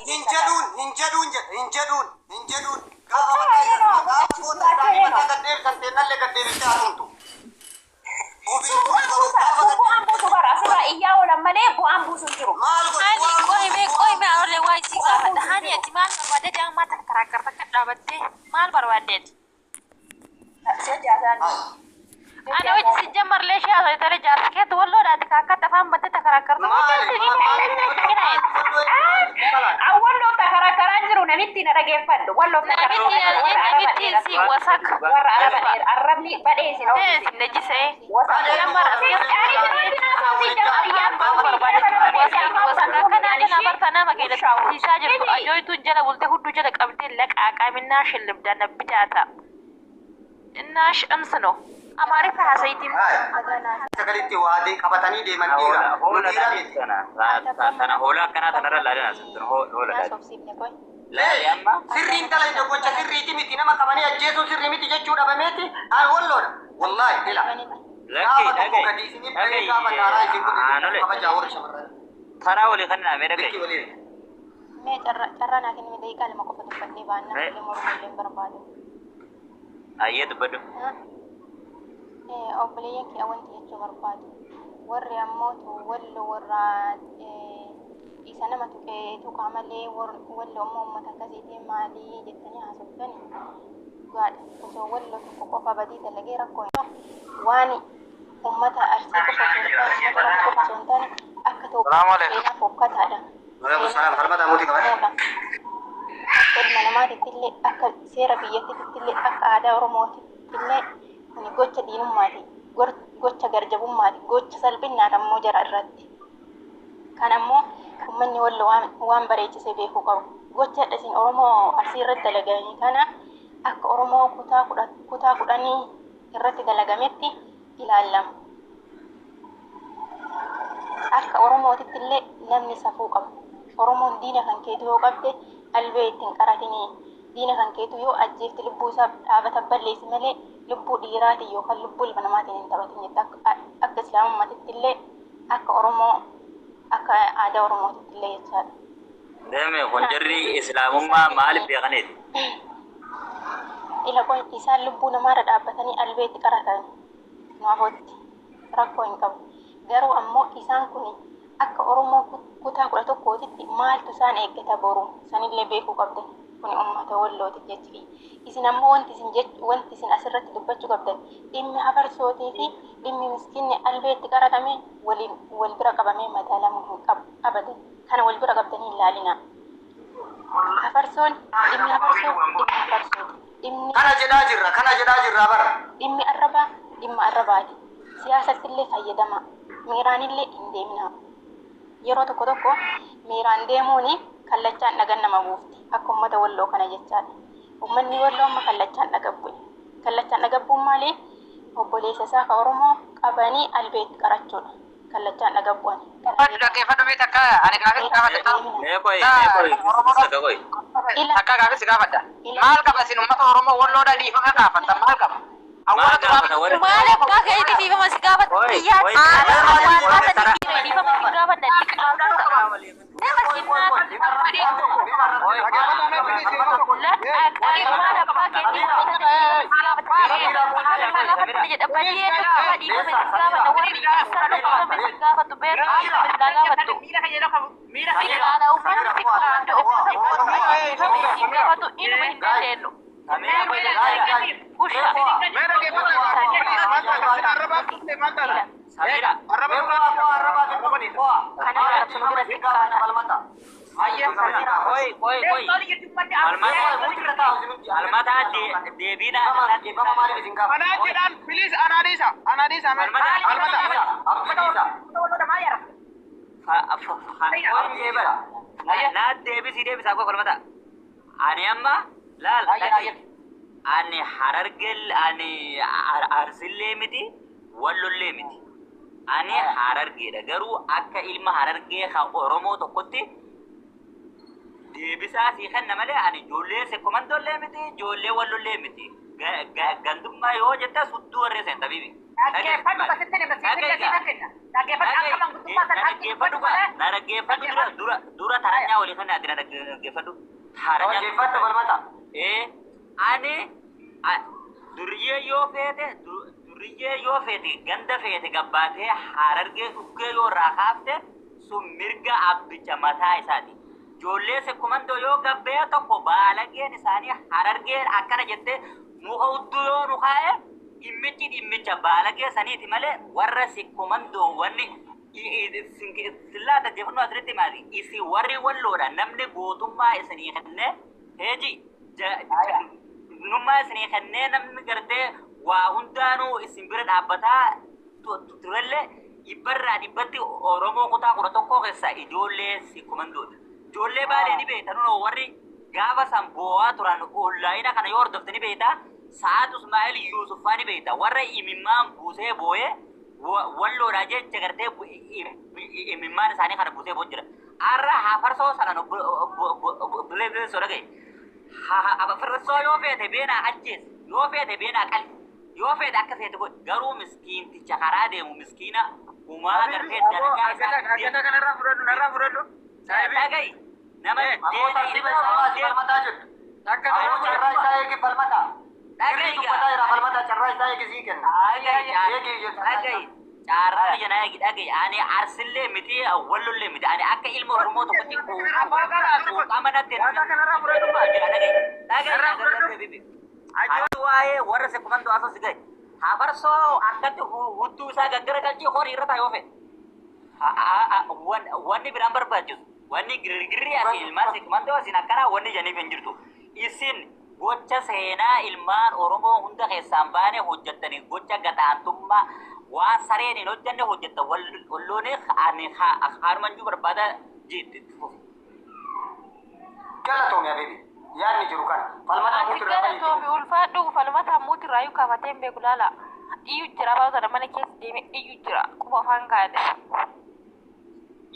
hinjedun gaafa gaddeer kan teenallee gaddeeritti haasumtu bu'aan buusu bara asirraa iyyaa oolan malee bu'aan buusu hin jiru. Qoyme anolee waa isii gaafadha. Hani ati maal barbaadde deemaa takkaraakarta akka dhaabattee maal barbaaddeet? Ana wajji si jammarlee shee asoo itoo jaarsa keetti walloodhaati kaakkaatti afaan battee takkaraakarta. Walloof takkaraakaraan jiru namitti na dhageeffadhu. Walloof namitti si wasak. Warra arrabni badheesi na ofiisi. Lejjisee. Isaa jirtu ayyooytuun jala bulte hudduu jala qabdee laqaaqaa minnaa shillibda nabbi daata. Innaa shamsi no. Amaariffaa haasayitiin. Sagalitti waadee qabatanii deeman dhiira. Tana hoolaa akkanaa tanarra laadan asirratti hoola sirriin dalaga gocha sirriiti miti nama qabanii ajjeesuu sirrii miti jechuu dhabameeti walloodha. Wallaahi ila. Gaafa tokko gadi isinii bahee gaafa daaraa isin kutu kabajaa warra shamarran. Taraa walii kan naamee dhagaye. Mee carraa naa kenni daqiiqaa lama qofa dubbannee baannaa illee morma illee barbaadu. Ayyee dubbadhu. Obboleeyyan kee wanti jechuu barbaadu. Warri ammoo wallo warra isa nama tuqaa malee wallo ammoo uummata akkasiitiin maalii jettanii haasoftani. Gaadha osoo wallo tokko qofa badii dalagee rakkoo waan uummata arsii qofa osoo hin taane uummata rakkoo qofa osoo hin taane akka ta'u seenaa fokkataadha. Ilma namaatitti illee akka seera biyyattiitti illee akka aadaa oromootitti illee kuni gocha diinummaati. Gocha garjabummaati. Gocha salphinnaati ammoo jara irratti. Kan ammoo uummanni wallo waan bareechisee beekuu qabu. Gocha dhasiin Oromoo asii irratti dalaganii kana akka Oromoo kutaa kudhanii irratti dalagametti ilaallama. Akka Oromootitti illee namni safuu qabu. Oromoon diina kan keetu yoo qabde albee ittiin qaratinii. Diina kan keetu yoo ajjeefti lubbuu isaa dhaabata balleessi malee lubbuu dhiiraatiin yookaan lubbuu ilma namaatiin hin taphatin jette akka islaamummaatitti illee akka Oromoo akka aadaa Oromootitti illee jechaadha. Deeme kun jarri islaamummaa maaliif beekaneeti? Ila kun isaan lubbuu namaarra dhaabbatanii albee itti qaratan naafootti rakkoo hin qabu. Garuu ammoo isaan kun akka Oromoo kutaa 11tti maaltu isaan eeggata boru sanillee beekuu qabdan. Kuni uummata wallooti jechuudha. Isin ammoo wanti isin asirratti dubbachuu qabdan dhimmi hafarsootii fi dhimmi miskiinni albee itti qaratame wal bira qabamee madaalamuu hin qabu abadan. Kana wal bira qabdanii ilaalina. Hafarsoon dhimmi hafarsooti. Kana jedhaa jirra bara. Dhimmi arrabaa dhimma arrabaati. Siyaasatti illee fayyadama. Miiraan illee hin deemina. Yeroo tokko miiraan deemuuni kallachaan dhagan nama buufti. Akka uummata walloo kana jechaadha. Uummanni walloo amma kallachaan dhagabbu'e. Kallachaan dhagabbuun maali? Obboleessa isaa ka Oromoo qabanii albeetti qarachuudha. Kallachaan dhagabbu'an. Dhaggeeffadhu mee takka ani gaafii gaafadha. Takka gaafii gaafadha. Maal qaba isin uummata Oromoo walloodha dhiifama gaafatta maal qaba? Maal abbaa kee dhiifama si gaafata? Ani harargel ani arsille miti wallolle miti. Ani harargeedha garuu akka ilma harargee ka Oromoo tokkotti deebisaa fi kenna malee ani ijoollee sekkomandollee miti ijoollee wallollee miti. Gandummaa yoo jetta sudduu warree seenta bibi. dhaggeeffadhu kasitti nama siifin gasiita kenna dhaggeeffadhu akka manguddummaa san dhaggeeffadhu na dhaggeeffadhu dura taranyaa olii kan ati na dhaggeeffadhu dhaggeeffadhu falmata ani duriyyee yoo feete ganda feete gabbaatee harargee dhukkee yoo irraa kaafte sun mirga abbicha mataa isaati. Ijoollee sekkumandoo yoo gabbee tokko baalageen isaanii harargeen akkana jettee muka hudduu yoo nu kaa'e dhimmicha baalagee saniiti malee warra sekkumandoo wanni sillaa dhaggeeffannoo asirratti maali isi warri walloodha namni gootummaa isinii kennee heeji nummaa isinii kennee namni gartee waa hundaanuu isin bira dhaabbataa turellee dhibbarraa dhibbatti Oromoo kutaa 11 keessa ijoollee sekkumandoodha. Ijoollee baalee ni beekta nunoo warri gaafa san boo'aa turan onlaayina kana yoo hordofte ni beekta Sa'aat Usmaa'eel Yuusuffaa ni beekta warra imimmaan buusee boo'ee walloodhaa jecha gartee imimmaan isaanii kana buusee boo'u jira. Har'a hafarsoo sana bilee soo dhagaye. Hafarsoo yoo feete beenaa ajjees yoo feete beenaa qali yoo feete akka feete godhi garuu miskiinticha karaa deemu miskiina umaa gartee dalagaa isaa kanarraa fudhadhu. Dhagaye nama ammoota dhiba isaa falmataa jirtu. Ammoo carraa isaa eegi falmata. Falmata carraa isaa eegi sii kenna. Dhagaye carraa biyya naa eegi dhagaye ani arsillee miti wallollee miti ani akka ilma Oromoo tokkotti quuqama nattee dhagaye waa'ee warra sekkumandoo asas gahe hafarsoo akkatti hudduu isaa gaggara galchii horii irra taa'ee ofe wanni biraan barbaachisu wanni girgirri ati ilmaan sekkumandoo asin akkana wanni janiif hin jirtu isin gocha seenaa ilmaan Oromoo hunda keessaan baane hojjettanii gocha gadaantummaa waan sareen hin hojjenne hojjetta walloonii haarumanjuu barbaada jeetti. Galatoomii abeebi yaadni jiru kana falmata ati galatoomi ulfaadhu falmata muuti raayu kaafatee hin beeku laala dhiyyu jira baatota mana keessa deeme dhiyyu jira quba afaan kaa'ate.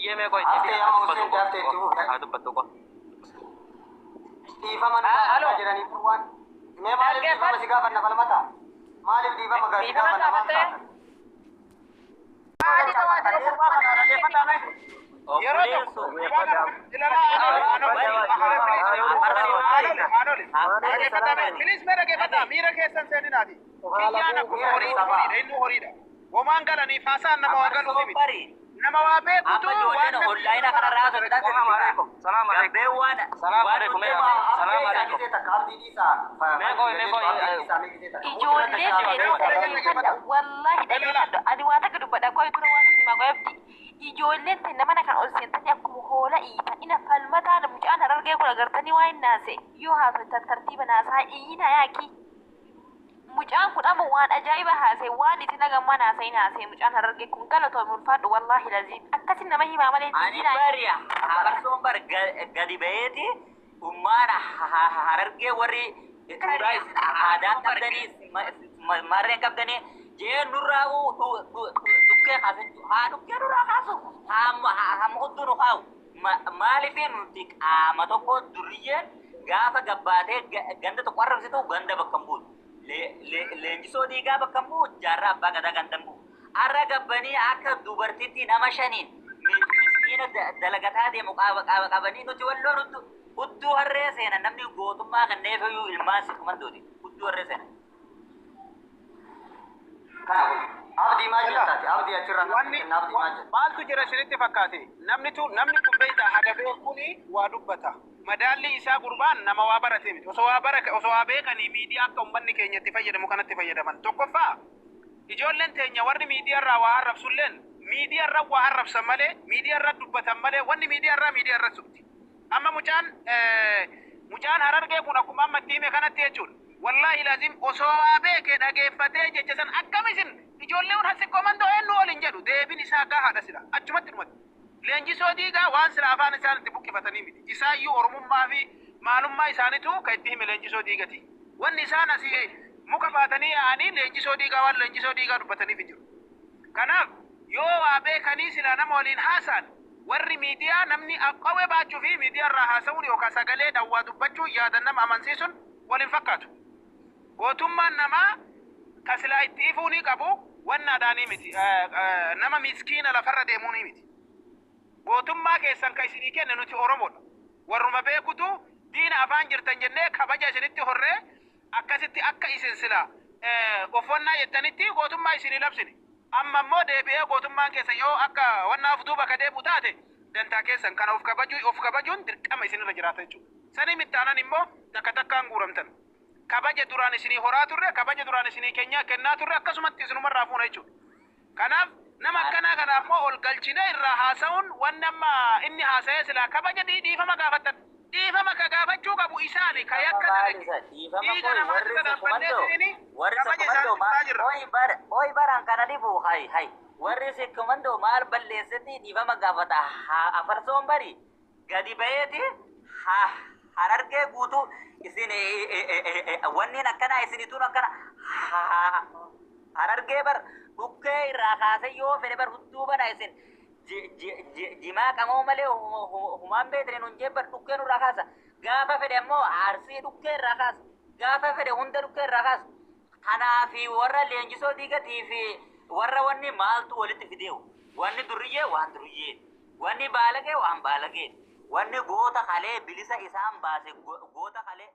Yeme koy haftee amma Hussein daaftee itti fuudha. Dubbattu ko. Dhiifama nama jiranii kun waan mee maaliif dhiifama si gaafanna falmata maaliif dhiifama si gaafanna maal taata. Bilis mere geeffata miira keessan seeninaati. Kiyyaana kun horiidha inni horiidha. Womaan galanii faasaan nama waa galuu miti. Nama waa beekutu waan onlaayina kanarraa sodaa Salaam alaikum. Salaam alaikum. Salaam alaikum. Salaam alaikum. Ijoollee beekumsa wallahi dhaggeeffadhu ani waan akka dubbadha koo tura waan dhima qoyabdi ijoolleen tana mana kan ol seentanii akkuma hoola iita ina falmataa mucaan harargee kun agartanii waa hin naase yoo haasoftan tartiiba naasaa iyyina yaaki mucaan kun amma waan ajaa'iba haasee waan itti nagamma naasee naasee mucaan harargee kun galatoomii ulfaadhu wallahi laziim akkasin nama himaa malee ani bariya habarsoon bar gadi baheeti ummaan harargee warri aadaan qabdanii marreen qabdanii jee nurraa'u dhukkee kaasu haa dhukkee nurraa kaasu haa hudduu nu kaa'u maaliifin nuti qaama tokko duriyyeen gaafa gabbaatee ganda tokko arrabsitu ganda bakka hin buutu. Leenjisoo dhiigaa bakka hin bu'u jaarraa abbaa gadaa ganda hin bu'u. Har'a gabbanii akka dubartiitti nama shaniin miskiina dalagataa deemu qaaba qabanii nuti walloon hudduu harree seena namni gootummaa kanneefiyyuu ilmaan sekkumandooti hudduu harree seena. Abdii maal jettaati? Abdii achirra abdii maal jetta? maaltu jira isinitti fakkaate namni kun beektaa hagabee kuni waa dubbata. Madaalli isaa gurbaan nama waa barate miti. Osoo waa beekanii miidiyaa akka uummanni keenya itti fayyadamu kanatti fayyadaman. Tokkoffaa ijoolleen teenya warri miidiyaarraa waa arrabsulleen miidiyaarra waa arrabsan malee miidiyaarra dubbatan malee wanni miidiyaarra subti. Amma mucaan harargee kun akkuma amma itti hime kanatti jechuudha. Wallahi lazim osoo waa beekee dhageeffatee jecha san akkamisin ijoollee kun hasi komandoo eenyu waliin jedhu deebiin isaa gahaadha sila achumatti dhumatti. Leenjisoo dhiigaa waan sila afaan isaanitti buqqifatanii miti. Isaayyuu oromummaa fi maalummaa isaaniitu kan itti hime leenjisoo dhiigati. Wanni isaan asii muka baatanii yaa'anii leenjisoo dhiigaa waan leenjisoo dhiigaa dubbataniif hin jiru. Kanaaf yoo waa beekanii sila nama waliin haasa'an warri miidiyaa namni qawwee baachuu fi miidiyaarraa haasa'uun yookaan sagalee dhawwaa dubbachuu yaadan nama amansiisuun waliin fakkaatu. Gootummaan namaa ka silaa itti ifuu ni qabu wanna daanii miti nama miskiina lafarra deemuuni miti gootummaa keessan ka isinii kenne nuti oromoodha warruma beekutu diina afaan jirtan jennee kabaja isinitti horree akkasitti akka isin sila ofonnaa jettanitti gootummaa isinii labsini amma immoo deebi'ee gootummaan keessa yoo akka wannaaf duuba ka deebu taate dantaa keessan kana of kabajuun dirqama isinirra jiraata jechuudha sanii mittaanan immoo takka takkaan guuramtan kabaja duraan isinii horaa turre kabaja duraan isinii kennaa turre akkasumatti isinumarraa fuuna jechuudha kanaaf nama akkanaa kanaaf moo ol galchine irraa haasa'uun waan amma inni haasa'ee silaa kabaja dhiifama gaafattan dhiifama ka gaafachuu qabu isaani ka yakka dhiiga namaatti sadaffanneesini kabaja isaanii oi baran kana dhibu hay warri si komando maal balleessatti dhiifama gaafata afarsoon bari gadi bayeeti harargee guutuu isin wanniin akkana isinituun akkana harargee bar dhukkee irraa kaase yoo fedhe bar hudduu bana isin jimaa qamoo malee humaan beetne nun jebbar dhukkee nurraa kaasa gaafa fedhe ammoo arsii dhukkee irraa kaasa gaafa fedhe hunda dhukkee irraa kaasa kanaafi warra leenjisoo diigatii fi warra wanni maaltu walitti fideewu wanni duriyyee waan duriyyee wanni baalagee waan baalagee wanni goota kalee bilisa isaan baase goota kalee